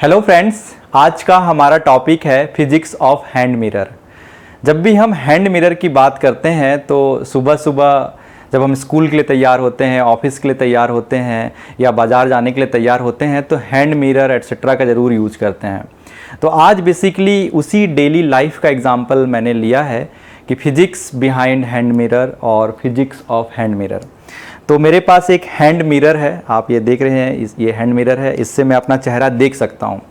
Hello friends, आज का हमारा टॉपिक है फिजिक्स ऑफ हैंड मिरर। जब भी हम हैंड मिरर की बात करते हैं तो सुबह सुबह जब हम स्कूल के लिए तैयार होते हैं, ऑफिस के लिए तैयार होते हैं या बाज़ार जाने के लिए तैयार होते हैं तो हैंड मिरर एट्सेट्रा का ज़रूर यूज करते हैं। तो आज बेसिकली उसी डेली लाइफ का एग्जांपल मैंने लिया है कि फिजिक्स बिहाइंड हैंड मिरर और फिजिक्स ऑफ हैंड मिरर। तो मेरे पास एक हैंड मिरर है, आप ये देख रहे हैं, ये हैंड मिरर है, इससे मैं अपना चेहरा देख सकता हूँ।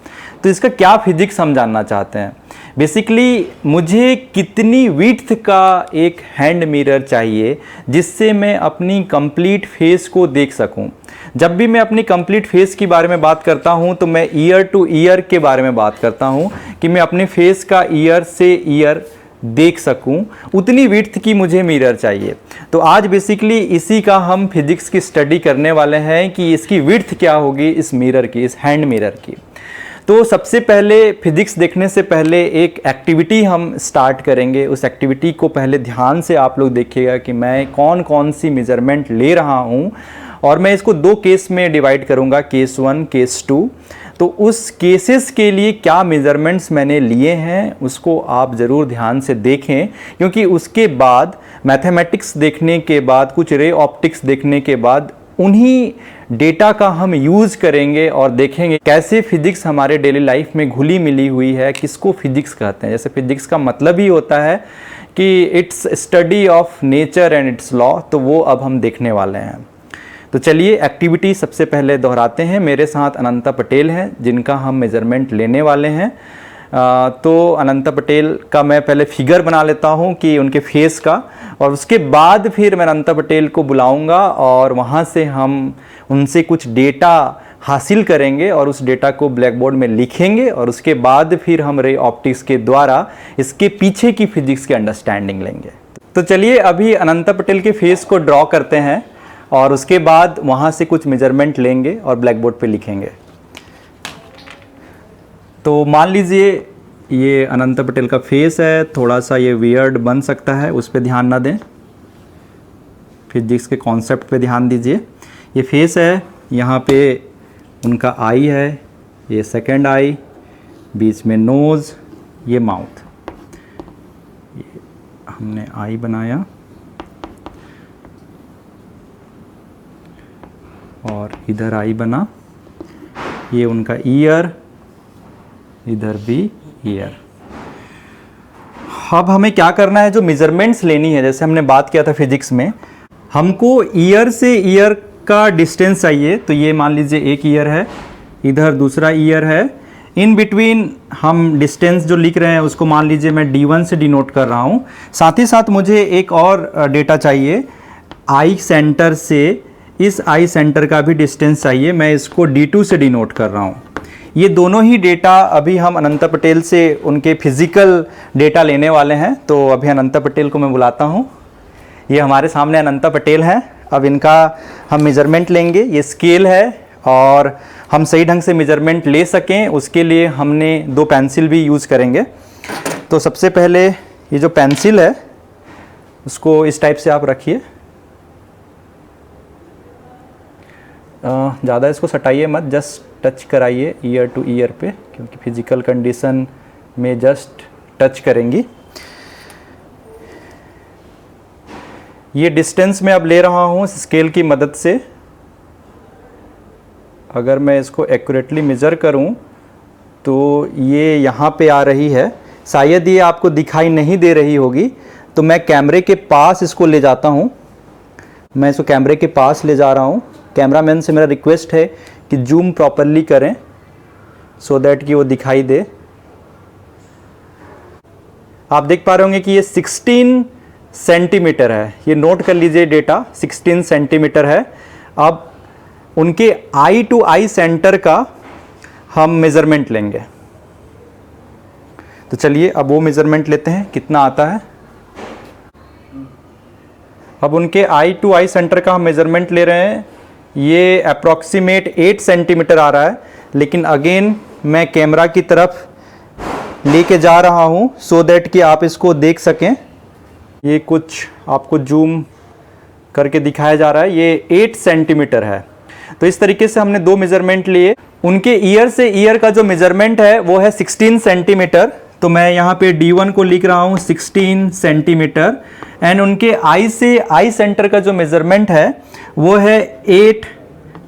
तो इसका क्या फिजिक्स हम जानना चाहते हैं। बेसिकली मुझे कितनी विड्थ का एक हैंड मिरर चाहिए जिससे मैं अपनी कंप्लीट फेस को देख सकूं। जब भी मैं अपनी कंप्लीट फेस के बारे में बात करता हूं तो मैं ईयर टू ईयर के बारे में बात करता हूं कि मैं अपने फेस का ईयर से ईयर देख सकूं, उतनी विड्थ की मुझे मिरर चाहिए। तो आज बेसिकली इसी का हम फिजिक्स की स्टडी करने वाले हैं कि इसकी विड्थ क्या होगी इस मिरर की, इस हैंड मिरर की। तो सबसे पहले फिजिक्स देखने से पहले एक एक्टिविटी हम स्टार्ट करेंगे। उस एक्टिविटी को पहले ध्यान से आप लोग देखिएगा कि मैं कौन कौन सी मेजरमेंट ले रहा हूं, और मैं इसको दो केस में डिवाइड करूंगा, केस 1, केस 2। तो उस केसेस के लिए क्या मेजरमेंट्स मैंने लिए हैं उसको आप ज़रूर ध्यान से देखें, क्योंकि उसके बाद मैथमेटिक्स देखने के बाद, कुछ रे ऑप्टिक्स देखने के बाद उन्हीं डेटा का हम यूज़ करेंगे और देखेंगे कैसे फिजिक्स हमारे डेली लाइफ में घुली मिली हुई है, किसको फिजिक्स कहते हैं। जैसे फिजिक्स का मतलब ही होता है कि it's study of nature and it's law, तो वो अब हम देखने वाले हैं। तो चलिए एक्टिविटी सबसे पहले दोहराते हैं। मेरे साथ अनंता पटेल हैं जिनका हम मेजरमेंट लेने वाले हैं। तो अनंता पटेल का मैं पहले फिगर बना लेता हूं कि उनके फेस का, और उसके बाद फिर मैं अनंता पटेल को बुलाऊंगा और वहां से हम उनसे कुछ डेटा हासिल करेंगे और उस डेटा को ब्लैक बोर्ड में लिखेंगे, और उसके बाद फिर हम रे ऑप्टिक्स के द्वारा इसके पीछे की फिजिक्स की अंडरस्टैंडिंग लेंगे। तो चलिए अभी अनंता पटेल के फेस को ड्रॉ करते हैं और उसके बाद वहाँ से कुछ मेजरमेंट लेंगे और ब्लैक बोर्ड पे लिखेंगे। तो मान लीजिए ये अनंता पटेल का फेस है, थोड़ा सा ये वियर्ड बन सकता है, उस पर ध्यान ना दें, फिजिक्स के कॉन्सेप्ट पे ध्यान दीजिए। ये फेस है, यहाँ पे उनका आई है, ये सेकंड आई, बीच में नोज़, ये माउथ। ये हमने आई बनाया और इधर आई बना, ये उनका ईयर, इधर भी ईयर। अब हमें क्या करना है, जो मेजरमेंट्स लेनी है, जैसे हमने बात किया था फिजिक्स में, हमको ईयर से ईयर का डिस्टेंस चाहिए। तो ये मान लीजिए एक ईयर है, इधर दूसरा ईयर है, इन बिटवीन हम डिस्टेंस जो लिख रहे हैं उसको मान लीजिए मैं D1 से डिनोट कर रहा हूँ। साथ ही साथ मुझे एक और डेटा चाहिए, आई सेंटर से इस आई सेंटर का भी डिस्टेंस चाहिए, मैं इसको D2 से डिनोट कर रहा हूँ। ये दोनों ही डेटा अभी हम अनंता पटेल से उनके फिजिकल डेटा लेने वाले हैं। तो अभी अनंता पटेल को मैं बुलाता हूँ। ये हमारे सामने अनंता पटेल हैं। अब इनका हम मेजरमेंट लेंगे। ये स्केल है और हम सही ढंग से मेजरमेंट ले सकें उसके लिए हमने दो पेंसिल भी यूज़ करेंगे। तो सबसे पहले ये जो पेंसिल है उसको इस टाइप से आप रखिए, ज़्यादा इसको सटाइए मत, जस्ट टच कराइए ईयर टू ईयर पे, क्योंकि फिजिकल कंडीशन में जस्ट टच करेंगी। ये डिस्टेंस मैं अब ले रहा हूँ स्केल की मदद से। अगर मैं इसको एक्यूरेटली मेज़र करूँ तो ये यहाँ पे आ रही है, शायद ये आपको दिखाई नहीं दे रही होगी। तो मैं कैमरे के पास इसको ले जाता हूँ, मैं इसको कैमरे के पास ले जा रहा हूँ। कैमरामैन से मेरा रिक्वेस्ट है कि जूम प्रॉपरली करें सो दैट कि वो दिखाई दे। आप देख पा रहे होंगे कि ये 16 सेंटीमीटर है। ये नोट कर लीजिए डेटा, 16 सेंटीमीटर है। अब उनके आई टू आई सेंटर का हम मेजरमेंट लेंगे। तो चलिए अब वो मेजरमेंट लेते हैं, कितना आता है। अब उनके आई टू आई सेंटर का हम मेजरमेंट ले रहे हैं। ये अप्रॉक्सीमेट 8 सेंटीमीटर आ रहा है, लेकिन अगेन मैं कैमरा की तरफ लेके जा रहा हूँ सो दैट कि आप इसको देख सकें। ये कुछ आपको जूम करके दिखाया जा रहा है, ये 8 सेंटीमीटर है। तो इस तरीके से हमने दो मेजरमेंट लिए। उनके ईयर से ईयर का जो मेजरमेंट है वो है 16 सेंटीमीटर, तो मैं यहाँ पे D1 को लिख रहा हूँ 16 सेंटीमीटर। एंड उनके आई से आई सेंटर का जो मेजरमेंट है वो है 8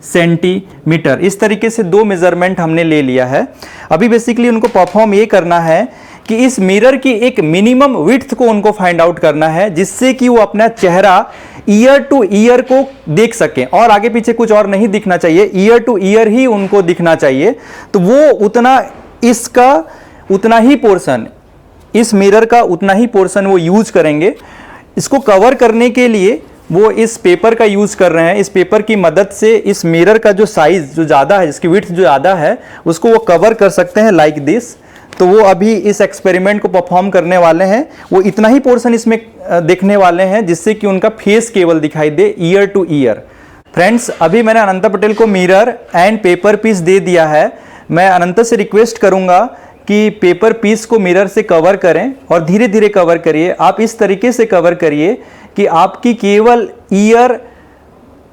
सेंटीमीटर। इस तरीके से दो मेजरमेंट हमने ले लिया है। अभी बेसिकली उनको परफॉर्म ये करना है कि इस मिरर की एक मिनिमम विड्थ को उनको फाइंड आउट करना है, जिससे कि वो अपना चेहरा ईयर टू ईयर को देख सकें और आगे पीछे कुछ और नहीं दिखना चाहिए, ईयर टू ईयर ही उनको दिखना चाहिए। तो वो उतना इसका उतना ही पोर्शन, इस मिरर का उतना ही पोर्शन वो यूज करेंगे। इसको कवर करने के लिए वो इस पेपर का यूज कर रहे हैं। इस पेपर की मदद से इस मिरर का जो साइज जो ज़्यादा है, जिसकी विड्थ जो ज़्यादा है, उसको वो कवर कर सकते हैं लाइक दिस। तो वो अभी इस एक्सपेरिमेंट को परफॉर्म करने वाले हैं। वो इतना ही पोर्शन इसमें देखने वाले हैं जिससे कि उनका फेस केवल दिखाई दे ईयर टू ईयर। फ्रेंड्स, अभी मैंने अनंता पटेल को मिरर एंड पेपर पीस दे दिया है। मैं अनंता से रिक्वेस्ट करूंगा कि पेपर पीस को मिरर से कवर करें और धीरे धीरे कवर करिए। आप इस तरीके से कवर करिए कि आपकी केवल ईयर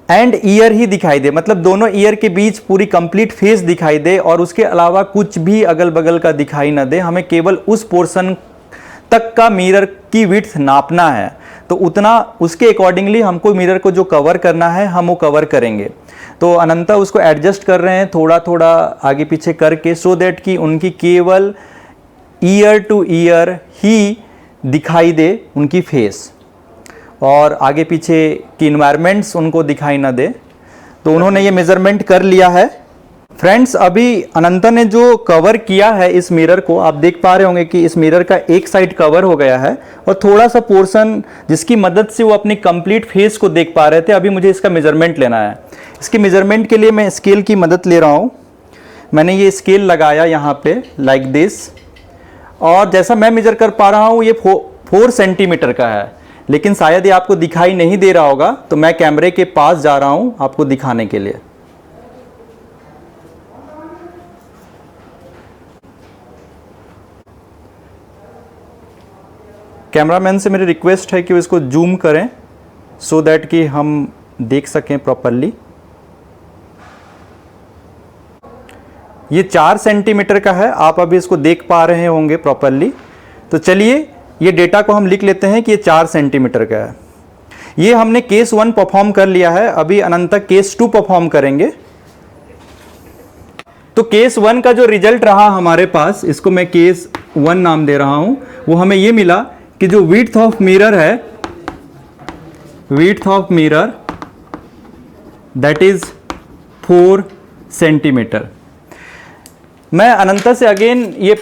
एंड ईयर ही दिखाई दे, मतलब दोनों ईयर के बीच पूरी कंप्लीट फेस दिखाई दे और उसके अलावा कुछ भी अगल बगल का दिखाई ना दे। हमें केवल उस पोर्शन तक का मिरर की विड्थ नापना है, तो उतना उसके अकॉर्डिंगली हमको मिरर को जो कवर करना है हम वो कवर करेंगे। तो अनंता उसको एडजस्ट कर रहे हैं थोड़ा थोड़ा आगे पीछे करके, सो दैट कि उनकी केवल ईयर टू ईयर ही दिखाई दे उनकी फेस और आगे पीछे की इन्वायरमेंट्स उनको दिखाई ना दे। तो उन्होंने ये मेजरमेंट कर लिया है। फ्रेंड्स, अभी अनंता ने जो कवर किया है इस मिरर को, आप देख पा रहे होंगे कि इस मिरर का एक साइड कवर हो गया है और थोड़ा सा पोर्शन जिसकी मदद से वो अपनी कंप्लीट फेस को देख पा रहे थे। अभी मुझे इसका मेजरमेंट लेना है। इसके मेजरमेंट के लिए मैं स्केल की मदद ले रहा हूँ। मैंने ये स्केल लगाया यहाँ पे लाइक दिस, और जैसा मैं मेजर कर पा रहा हूँ ये 4 सेंटीमीटर का है, लेकिन शायद ये आपको दिखाई नहीं दे रहा होगा, तो मैं कैमरे के पास जा रहा हूं आपको दिखाने के लिए। कैमरामैन से मेरी रिक्वेस्ट है कि वो इसको जूम करें सो दैट कि हम देख सकें प्रॉपरली। ये 4 सेंटीमीटर का है, आप अभी इसको देख पा रहे होंगे प्रॉपरली। तो चलिए ये डेटा को हम लिख लेते हैं कि ये 4 सेंटीमीटर का है। ये हमने केस 1 परफॉर्म कर लिया है। अभी अनंता केस 2 परफॉर्म करेंगे। तो केस 1 का जो रिजल्ट रहा हमारे पास, इसको मैं केस 1 नाम दे रहा हूं, वो हमें ये मिला कि जो विड्थ ऑफ मिरर है, width of mirror that is 4 centimetre. मैं अनंता से अगेन ये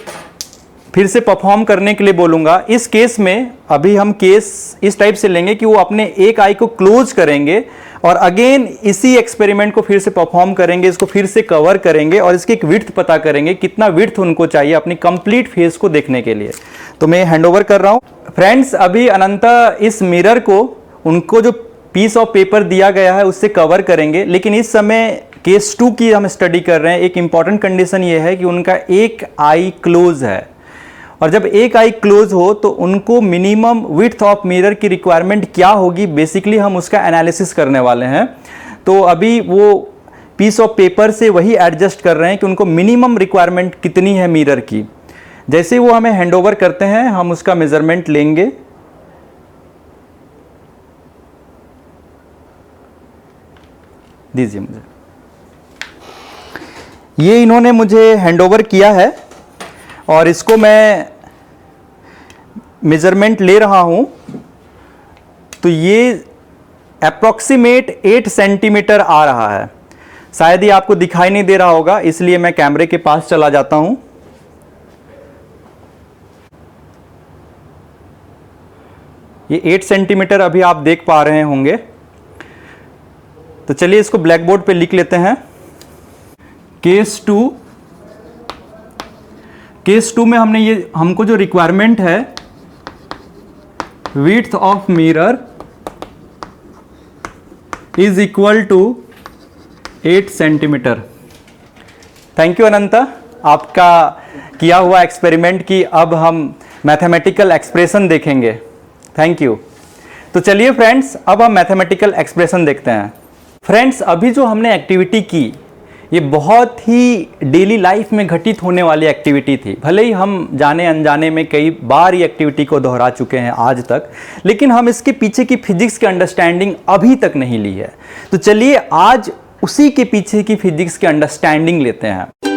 फिर से परफॉर्म करने के लिए बोलूंगा। इस केस में अभी हम केस इस टाइप से लेंगे कि वो अपने एक आई को क्लोज करेंगे और अगेन इसी एक्सपेरिमेंट को फिर से परफॉर्म करेंगे, इसको फिर से कवर करेंगे और इसकी एक विड्थ पता करेंगे, कितना विड्थ उनको चाहिए अपनी कंप्लीट फेस को देखने के लिए। तो मैं हैंडओवर कर रहा हूं। फ्रेंड्स, अभी अनंता इस मिरर को, उनको जो पीस ऑफ पेपर दिया गया है उससे कवर करेंगे, लेकिन इस समय केस 2 की हम स्टडी कर रहे हैं। एक इंपॉर्टेंट कंडीशन ये है कि उनका एक आई क्लोज है, और जब एक आई क्लोज हो तो उनको मिनिमम विड्थ ऑफ मिरर की रिक्वायरमेंट क्या होगी, बेसिकली हम उसका एनालिसिस करने वाले हैं। तो अभी वो पीस ऑफ पेपर से वही एडजस्ट कर रहे हैं कि उनको मिनिमम रिक्वायरमेंट कितनी है मिरर की। जैसे वो हमें हैंडओवर करते हैं हम उसका मेजरमेंट लेंगे। दीजिए मुझे। ये इन्होंने मुझे हैंडओवर किया है और इसको मैं मेजरमेंट ले रहा हूं। तो ये अप्रॉक्सीमेट 8 सेंटीमीटर आ रहा है। शायद ये आपको दिखाई नहीं दे रहा होगा, इसलिए मैं कैमरे के पास चला जाता हूं। ये 8 सेंटीमीटर अभी आप देख पा रहे होंगे। तो चलिए इसको ब्लैक बोर्ड पे लिख लेते हैं। केस 2 में हमको जो रिक्वायरमेंट है, width of mirror is equal to 8 centimetre. Thank you Ananta, आपका किया हुआ एक्सपेरिमेंट की अब हम मैथमेटिकल एक्सप्रेशन देखेंगे। Thank you. तो चलिए फ्रेंड्स, अब हम मैथमेटिकल एक्सप्रेशन देखते हैं। फ्रेंड्स, अभी जो हमने एक्टिविटी की ये बहुत ही डेली लाइफ में घटित होने वाली एक्टिविटी थी। भले ही हम जाने अनजाने में कई बार ये एक्टिविटी को दोहरा चुके हैं आज तक, लेकिन हम इसके पीछे की फिजिक्स की अंडरस्टैंडिंग अभी तक नहीं ली है। तो चलिए आज उसी के पीछे की फिजिक्स की अंडरस्टैंडिंग लेते हैं।